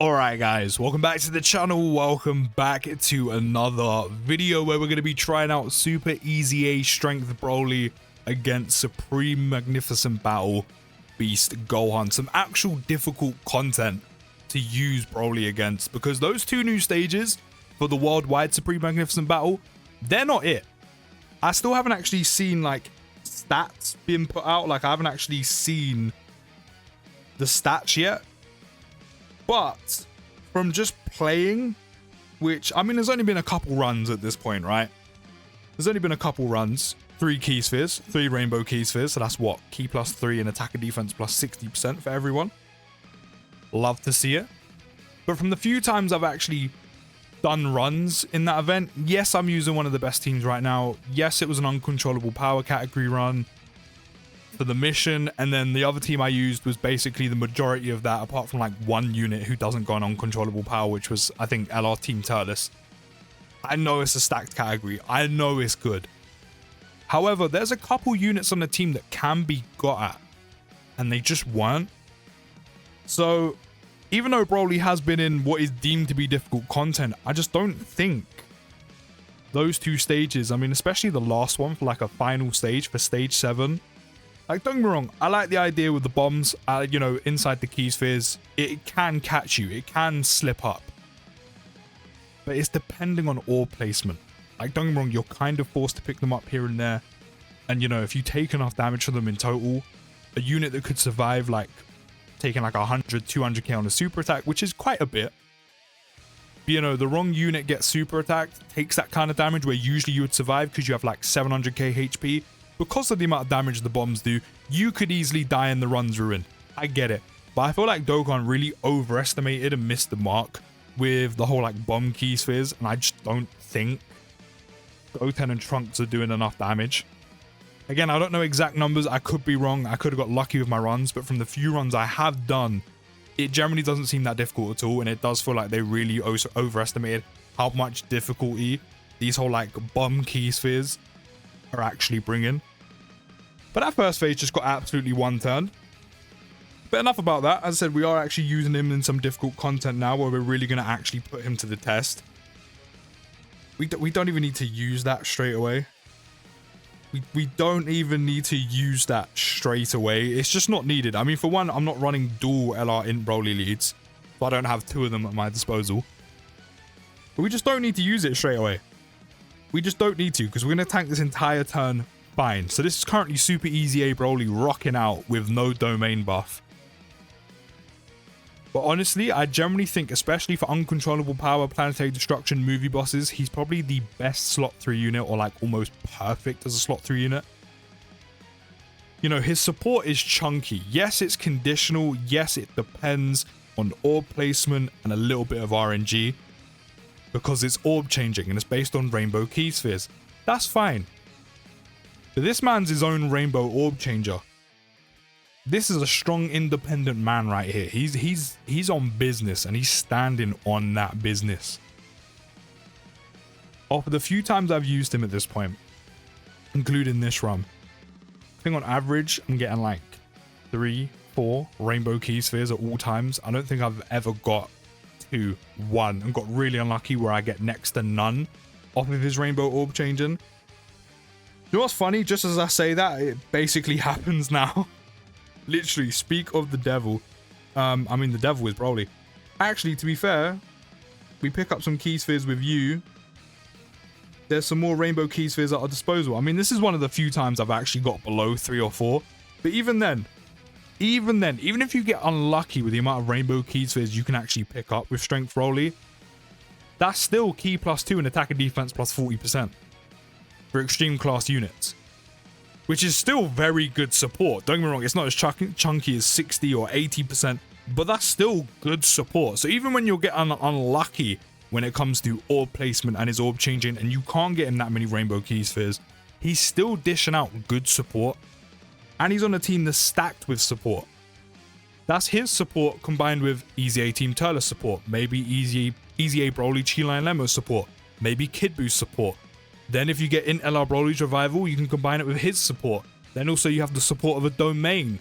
Alright guys, welcome back to the channel, welcome back to another video where we're going to be trying out Super EZA Strength Broly against Supreme Magnificent Battle Beast Gohan. Some actual difficult content to use Broly against, because those two new stages for the worldwide Supreme Magnificent Battle, they're not it. I still haven't actually seen like stats being put out, like I haven't actually seen the stats yet. But from just playing, which, I mean, there's only been a couple runs at this point, right? There's only been a couple runs. 3 key spheres, 3 rainbow key spheres. So that's what? Key plus 3 and attack and defense plus 60% for everyone. Love to see it. But from the few times I've actually done runs in that event, yes, I'm using one of the best teams right now. Yes, it was an uncontrollable power category run for the mission, and then the other team I used was basically the majority of that, apart from like one unit who doesn't go on uncontrollable power, which was, I think, LR Team Turles. I know it's a stacked category. I know it's good. However, there's a couple units on the team that can be got at, and they just weren't. So, even though Broly has been in what is deemed to be difficult content, I just don't think those two stages, I mean, especially the last one for like a final stage for stage 7, like, don't get me wrong, I like the idea with the bombs, you know, inside the key spheres. It can catch you, it can slip up. But it's depending on ore placement. Like, don't get me wrong, you're kind of forced to pick them up here and there. And, you know, if you take enough damage from them in total, a unit that could survive, like, taking like 100, 200k on a super attack, which is quite a bit. But, you know, the wrong unit gets super attacked, takes that kind of damage where usually you would survive because you have like 700k HP. Because of the amount of damage the bombs do, you could easily die in the run's ruin. I get it. But I feel like Dokkan really overestimated and missed the mark with the whole like bomb key spheres, and I just don't think Goten and Trunks are doing enough damage. Again, I don't know exact numbers, I could be wrong, I could have got lucky with my runs, but from the few runs I have done, it generally doesn't seem that difficult at all, and it does feel like they really overestimated how much difficulty these whole like bomb key spheres are actually bringing. But that first phase just got absolutely one turn. But enough about that. As I said, we are actually using him in some difficult content now where we're really going to actually put him to the test. We don't even need to use that straight away. We don't even need to use that straight away. It's just not needed. I mean, for one, I'm not running dual LR int Broly leads, so I don't have 2 of them at my disposal. But we just don't need to use it straight away. We just don't need to, because we're going to tank this entire turn fine. So this is currently Super EZA Broly rocking out with no domain buff. But honestly, I generally think, especially for uncontrollable power, planetary destruction, movie bosses, he's probably the best slot 3 unit, or like almost perfect as a slot 3 unit. You know, his support is chunky. Yes, it's conditional. Yes, it depends on orb placement and a little bit of RNG, because it's orb changing and it's based on rainbow key spheres. That's fine. But this man's his own rainbow orb changer. This is a strong, independent man right here. He's on business, and he's standing on that business. Of the few times I've used him at this point, including this run, I think on average I'm getting like 3, 4 rainbow key spheres at all times. I don't think I've ever got 2, 1, and got really unlucky where I get next to none off of his rainbow orb changing. You know what's funny? Just as I say that, it basically happens now. Literally, speak of the devil. I mean, the devil is Broly. Actually, to be fair, we pick up some key spheres with you. There's some more rainbow key spheres at our disposal. I mean, this is one of the few times I've actually got below 3 or 4. But even then, even if you get unlucky with the amount of rainbow key spheres you can actually pick up with Strength Broly, that's still key plus 2 and attack and defense plus 40% for extreme class units, which is still very good support. Don't get me wrong, it's not as chunky as 60 or 80%, but that's still good support. So even when you're getting unlucky when it comes to orb placement and his orb changing, and you can't get him that many rainbow key spheres, he's still dishing out good support. And he's on a team that's stacked with support. That's his support combined with EZA Team Turles support, maybe EZA Broly Chi-Line Lemmo support, maybe Kid Buu support. Then if you get in LR Broly's revival, you can combine it with his support. Then also you have the support of a domain.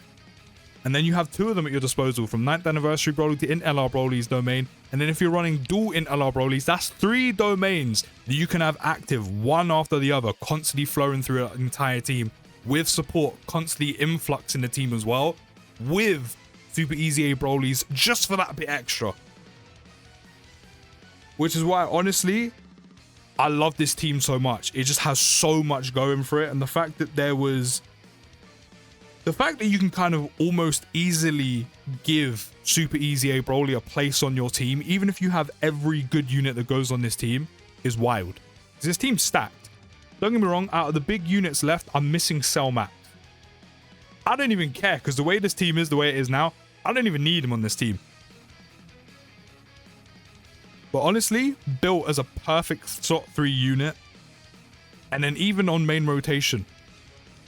And then you have 2 of them at your disposal, from 9th Anniversary Broly to Int LR Broly's domain. And then if you're running dual Int LR Brolys, that's 3 domains that you can have active, one after the other, constantly flowing through an entire team, with support constantly influx in the team as well, with Super EZA Brolys just for that bit extra. Which is why, honestly, I love this team so much. It just has so much going for it. And the fact that you can kind of almost easily give Super EZA Broly a place on your team, even if you have every good unit that goes on this team, is wild. Because this team's stacked. Don't get me wrong, out of the big units left, I'm missing Cell Max. I don't even care, because the way this team is, the way it is now, I don't even need him on this team. But honestly, built as a perfect slot 3 unit, and then even on main rotation,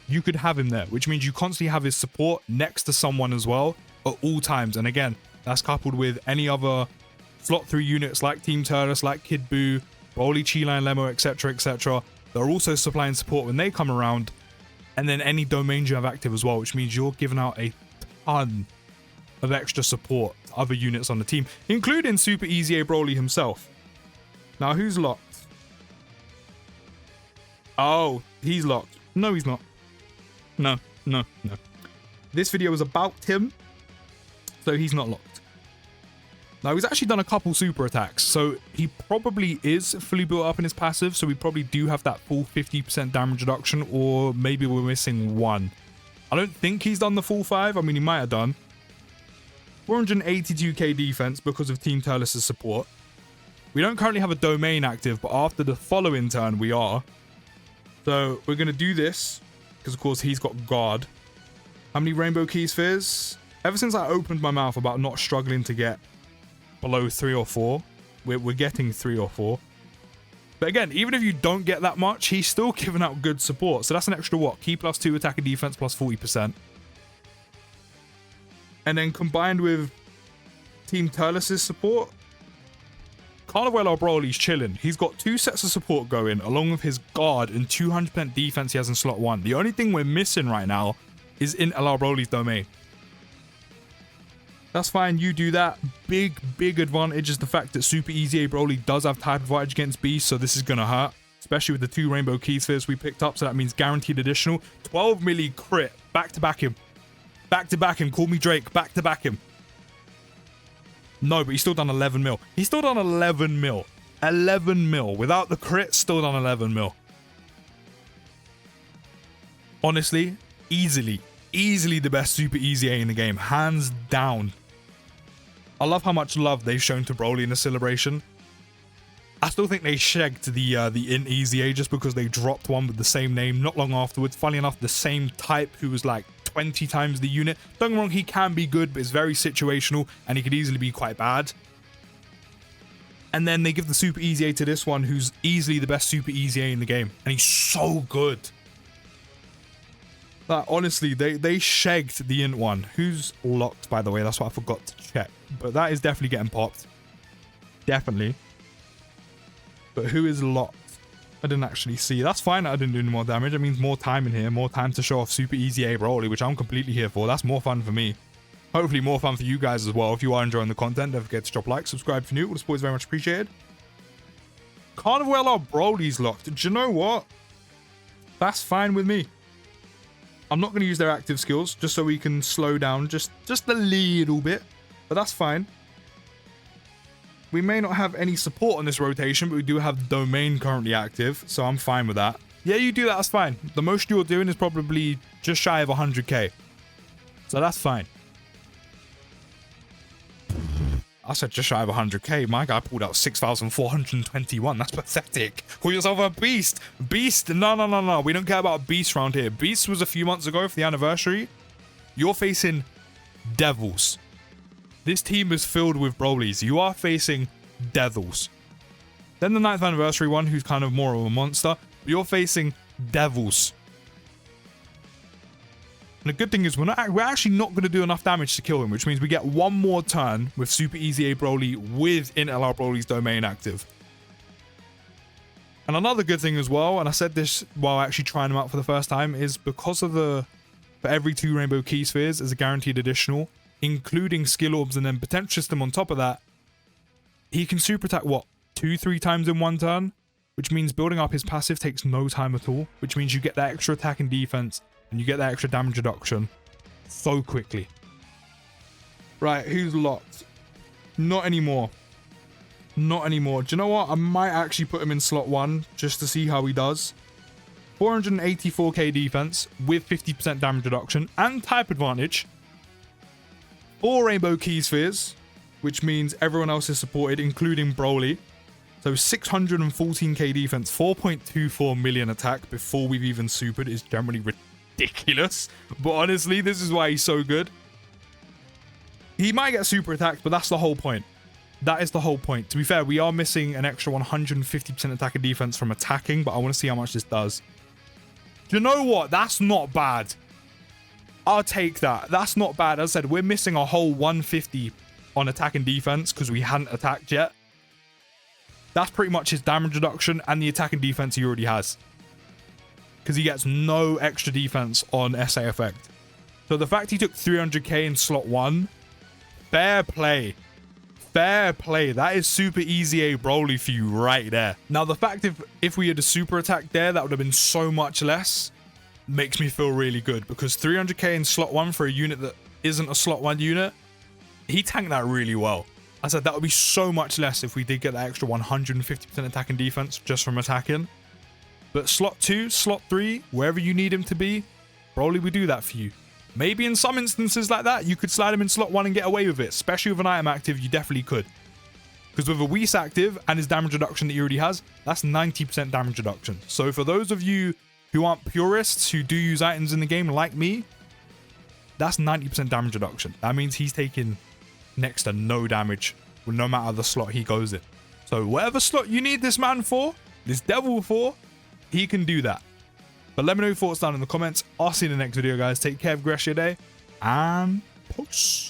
you could have him there, which means you constantly have his support next to someone as well at all times. And again, that's coupled with any other slot 3 units like Team Turles, like Kid Buu, Broly, Chi-Line, Lemo, etc, etc. They're also supplying support when they come around. And then any domains you have active as well, which means you're giving out a ton of extra support to other units on the team, including Super EZA Broly himself. Now, who's locked? Oh, he's locked. No, he's not. No. This video is about him, so he's not locked. Now, he's actually done a couple super attacks, so he probably is fully built up in his passive, so we probably do have that full 50% damage reduction, or maybe we're missing 1. I don't think he's done the full 5. I mean, he might have done. 482k defense because of Team Turles' support. We don't currently have a domain active, but after the following turn, we are. So we're going to do this, because of course he's got guard. How many Rainbow Key Spheres? Ever since I opened my mouth about not struggling to get below 3 or 4, we're getting 3 or 4. But again, even if you don't get that much, he's still giving out good support. So that's an extra what? Key +2, attack and defense +40%. And then combined with Team Turles' support, Carnival Broly's chilling. He's got 2 sets of support going, along with his guard and 200% defense he has in slot 1. The only thing we're missing right now is in LR Broly's domain. That's fine, you do that. Big advantage is the fact that Super EZA Broly does have type advantage against Beast, so this is going to hurt. Especially with the 2 Rainbow Key Spheres we picked up, so that means guaranteed additional. 12 milli crit, back to back him. Back to back him, call me Drake, back to back him. No, but he's still done 11 mil. He's still done 11 mil. 11 mil. Without the crit, still done 11 mil. Honestly, easily the best Super EZA in the game. Hands down. I love how much love they've shown to Broly in the celebration. I still think they shagged the Int EZA just because they dropped one with the same name not long afterwards. Funny enough, the same type who was like 20 times the unit. Don't get me wrong, he can be good, but it's very situational and he could easily be quite bad. And then they give the Super EZA to this one, who's easily the best Super EZA in the game. And he's so good. Like, honestly, they shagged the Int one. Who's locked, by the way? That's what I forgot to check. But that is definitely getting popped. Definitely. But who is locked? I didn't actually see. That's fine. I didn't do any more damage. It means more time in here. More time to show off Super EZA Broly, which I'm completely here for. That's more fun for me. Hopefully more fun for you guys as well. If you are enjoying the content, don't forget to drop a like, subscribe if you're new. All the support is very much appreciated. Carnival Broly's locked. Do you know what? That's fine with me. I'm not going to use their active skills just so we can slow down just a little bit. But that's fine. We may not have any support on this rotation, but we do have the domain currently active, so I'm fine with that. Yeah, you do that, that's fine. The most you're doing is probably just shy of 100k. So that's fine. I said just shy of 100k. My guy pulled out 6,421. That's pathetic. Call yourself a beast. Beast? No. We don't care about beast around here. Beast was a few months ago for the anniversary. You're facing devils. This team is filled with Brolys. You are facing devils. Then the 9th anniversary one, who's kind of more of a monster. You're facing devils. And the good thing is we're actually not going to do enough damage to kill him, which means we get one more turn with Super EZA Broly with Int LR Broly's domain active. And another good thing as well, and I said this while actually trying him out for the first time, is because of the for every 2 rainbow key spheres as a guaranteed additional, including skill orbs and then potential system on top of that. He can super attack, what, 2-3 times in one turn? Which means building up his passive takes no time at all, which means you get that extra attack and defense, and you get that extra damage reduction so quickly. Right, who's locked? Not anymore. Not anymore. Do you know what? I might actually put him in slot 1 just to see how he does. 484k defense with 50% damage reduction and type advantage. 4 rainbow key spheres, which means everyone else is supported, including BROLY. So 614k defense, 4.24 million attack before we've even supered is generally ridiculous. But honestly, this is why he's so good. He might get super attacked, but that's the whole point. That is the whole point. To be fair, we are missing an extra 150% attack and defense from attacking, but I want to see how much this does. Do you know what? That's not bad. I'll take that. That's not bad. As I said, we're missing a whole 150 on attack and defense because we hadn't attacked yet. That's pretty much his damage reduction and the attack and defense he already has. Because he gets no extra defense on SA effect. So the fact he took 300k in slot 1, fair play. Fair play. That is super EZA BROLY for you right there. Now the fact if we had a super attack there, that would have been so much less, makes me feel really good. Because 300k in slot 1 for a unit that isn't a slot 1 unit, he tanked that really well. I said that would be so much less if we did get that extra 150% attack and defense just from attacking. But slot 2, slot 3, wherever you need him to be, BROLY would do that for you. Maybe in some instances like that, you could slide him in slot 1 and get away with it. Especially with an item active, you definitely could. Because with a Whis active and his damage reduction that he already has, that's 90% damage reduction. So for those of you who aren't purists, who do use items in the game like me, that's 90% damage reduction. That means he's taking next to no damage, no matter the slot he goes in. So whatever slot you need this man for, this devil for, he can do that. But let me know your thoughts down in the comments. I'll see you in the next video, guys. Take care, have a great rest of your day, and peace.